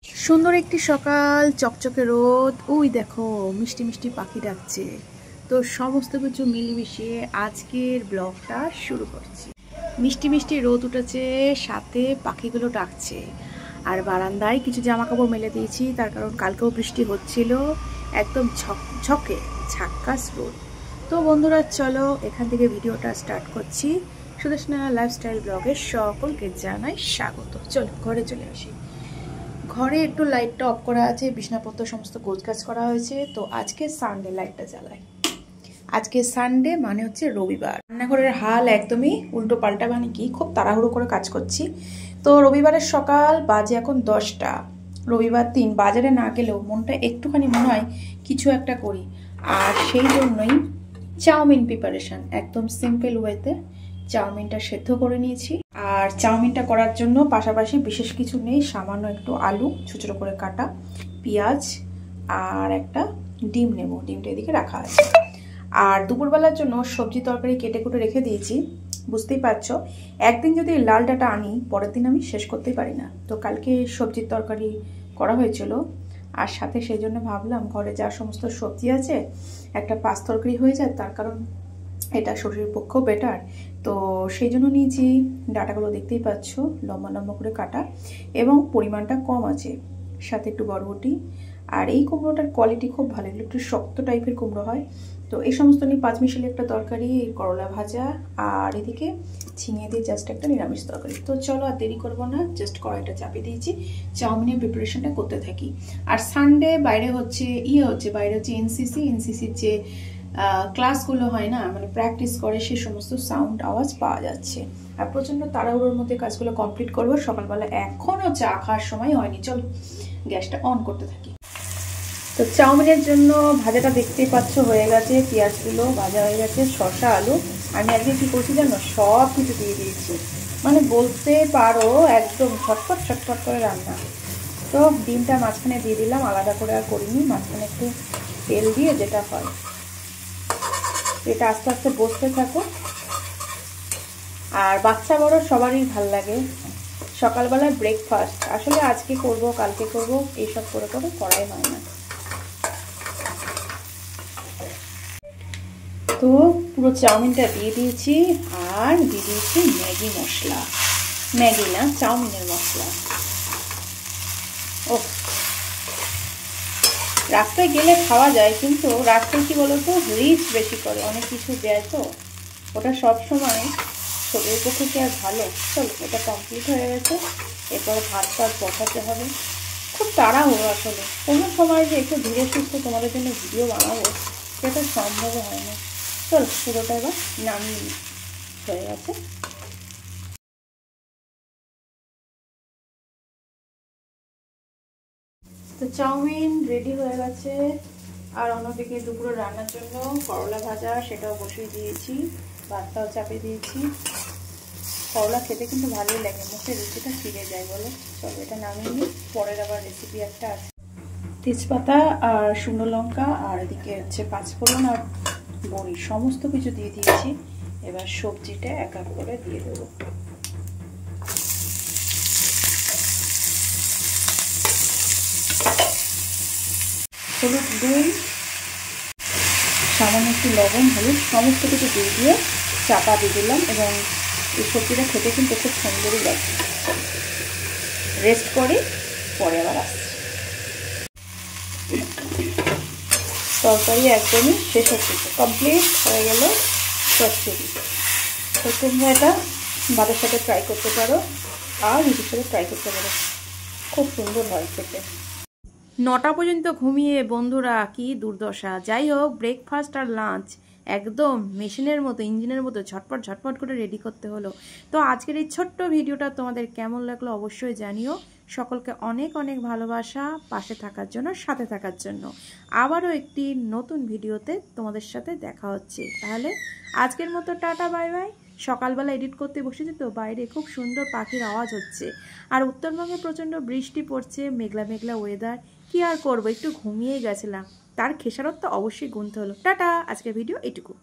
সুন্দর একটি সকাল, চকচকে রোদ, ওই দেখো মিষ্টি মিষ্টি পাখি ডাকছে। তো সমস্ত কিছু মিলেমিশিয়ে আজকের ব্লগটা শুরু করছি। মিষ্টি মিষ্টি রোদ উঠেছে, সাথে পাখিগুলো ডাকছে। আর বারান্দায় কিছু জামা কাপড় মেলে দিয়েছি, তার কারণ কালকেও বৃষ্টি হচ্ছিল। একদম ঝকঝকে ঝাক্কাস রোদ। তো বন্ধুরা চলো এখান থেকে ভিডিওটা স্টার্ট করছি। সুদেশনা লাইফস্টাইল ব্লগের সকলকে জানাই স্বাগত। চলো ঘরে চলে আসি। ঘরে একটু লাইটটা অফ করা আছে, বিছানাপত্র সমস্ত গোছগাছ করা হয়েছে। তো আজকে সানডে, লাইটটা জ্বালাই। আজকে সানডে মানে হচ্ছে রবিবার। রান্নাঘরের হাল একদমই উল্টো পাল্টা, মানে কি খুব তাড়াহুড়ো করে কাজ করছি। তো রবিবারের সকাল, বাজে এখন 10টা। রবিবার দিন বাজারে না গেলেও মনটা একটুখানি মনে হয় কিছু একটা করি। আর সেই জন্যই চাউমিন প্রিপারেশন, একদম সিম্পল ওয়েতে চাউমিনটা সেদ্ধ করে নিয়েছি। আর চাউমিনটা করার জন্য পাশাপাশি বিশেষ কিছু নেই, সামান্য একটু আলু ছোট ছোট করে কাটা, পেঁয়াজ আর একটা ডিম নেব। ডিমটা এদিকে রাখা আছে। আর দুপুরবেলার জন্য সবজি তরকারি কেটে কুটে রেখে দিয়েছি। বুঝতেই পারছো, একদিন যদি লাল ডাটা আনি, পরের দিন আমি শেষ করতেই পারি না। তো কালকে সবজির তরকারি করা হয়েছিল, আর সাথে সেই জন্য ভাবলাম ঘরে যা সমস্ত সবজি আছে একটা পাঁচ তরকারি হয়ে যায়, তার কারণ এটা শরীরের পক্ষেও বেটার। তো সেই জন্য নিয়েছি। ডাটাগুলো দেখতেই পাচ্ছ, লম্বা লম্বা করে কাটা এবং পরিমাণটা কম আছে, সাথে একটু বরবটি। আর এই কুমড়োটার কোয়ালিটি খুব ভালো, এগুলো একটু শক্ত টাইপের কুমড়ো হয়। তো এই সমস্ত নিয়ে পাঁচমিশালি একটা তরকারি, করলা ভাজা, আর এদিকে ঝিঙে দিয়ে জাস্ট একটা নিরামিষ তরকারি। তো চলো আর দেরি করবো না, জাস্ট কড়াইটা চাপিয়ে দিয়েছি, চাউমিনের প্রিপারেশনটা করতে থাকি। আর সানডে বাইরে হচ্ছে বাইরে হচ্ছে এনসিসির যে ক্লাসগুলো হয় না, মানে প্র্যাকটিস করে, সে সমস্ত সাউন্ড আওয়াজ পাওয়া যাচ্ছে। আর প্রচণ্ড তাড়াহুড়োর মধ্যে কাজগুলো কমপ্লিট করবো সকালবেলা, এখনও চা খাওয়ার সময় হয়নি। চল গ্যাসটা অন করতে থাকি। তো চাউমিনের জন্য ভাজাটা দেখতেই পাচ্ছ হয়ে গেছে, পেঁয়াজগুলো ভাজা হয়ে গেছে, শসা আলু আমি আজকে কি করছি জানো, সব কিছু দিয়ে দিয়েছি। মানে বলতে পারো একদম ছটফট ছটফট করে রান্না। তো ডিমটা মাঝখানে দিয়ে দিলাম, আলাদা করে আর করিনি, মাঝখানে একটু তেল দিয়ে যেটা হয়। এটা আস্তে আস্তে বসতে থাকো। আর বাচ্চা বড় সবারই ভাল লাগে সকালবেলায় ব্রেকফাস্ট। আসলে আজকে করব কালকে করব এইসব করে করে করাই হয় না। তো পুরো চাউমিনটা দিয়ে দিয়েছি, আর দিয়ে দিয়েছি ম্যাগি মশলা, ম্যাগি না চাউমিনের মশলা। ও রাস্তায় গেলে খাওয়া যায়, কিন্তু রাস্তায় কি বলতো রিচ বেশি করে, অনেক কিছু দেয়, তো ওটা সব সময় শরীরের পক্ষে কি আর ভালো। চলো এটা কমপ্লিট হয়ে গেছে, এরপর ভাত বসাতে হবে। খুব তাড়াহুড়ো আসলে, কোনো সময় যে একটু ধীরে সুস্থে তোমাদের জন্য ভিডিও বানাবো সেটা সম্ভব হয় না। চলো পুরোটা এবার নামিয়ে হয়ে গেছে। তো চাউমিন রেডি হয়ে গেছে। আর অন্যদিকে দুপুরে রান্নার জন্য করলা ভাজা, সেটাও বসিয়ে দিয়েছি, ভাতটাও চাপিয়ে দিয়েছি। করলা খেতে কিন্তু ভালোই লাগে, মুখে রুচিটা ফিরে যায় বলে। চলো এটা নামিয়ে নিই, পরের আবার রেসিপি একটা আছে। তেজপাতা আর শুকনো লঙ্কা, আর এদিকে হচ্ছে পাঁচফোড়ন আর বড়ি, সমস্ত কিছু দিয়ে দিয়েছি। এবার সবজিটা এক এক করে দিয়ে দেবো। হলুদ, নুন, সামান্য একটু লবণ, হলুদ সমস্ত কিছু দিয়ে চাপা দিয়ে দিলাম। এবং এই সবজিটা খেতে কিন্তু খুব সুন্দরই লাগে। রেস্ট করে পরে আবার আসছি। তরকারি একদমই শেষ হচ্ছে, কমপ্লিট হয়ে গেল চচ্চড়ি। তো তোমরা এটা ভাতের সাথে ট্রাই করতে পারো, আর রুটির সাথে ট্রাই করতে পারো, খুব সুন্দর হয় খেতে। 9টা পর্যন্ত ঘুমিয়ে বন্ধুরা কি দুর্দশা। যাই হোক, ব্রেকফাস্ট আর লাঞ্চ একদম মেশিনের মতো, ইঞ্জিনের মতো ঝটপট ঝটপট করে রেডি করতে হলো। তো আজকের এই ছোট্ট ভিডিওটা তোমাদের কেমন লাগলো অবশ্যই জানিও। সকলকে অনেক অনেক ভালোবাসা, পাশে থাকার জন্য, সাথে থাকার জন্য। আবারও একটি নতুন ভিডিওতে তোমাদের সাথে দেখা হচ্ছে। তাহলে আজকের মতো টাটা, বাই বাই। সকালবেলা এডিট করতে বসেছি, তো বাইরে খুব সুন্দর পাখির আওয়াজ হচ্ছে। আর উত্তরবঙ্গে প্রচণ্ড বৃষ্টি পড়ছে, মেঘলা মেঘলা ওয়েদার। কি আর করবো, একটু ঘুমিয়ে গেছিলাম, তার খেসারত তো অবশ্যই গুনতে হলো। টাটা, আজকের ভিডিও এটুকু।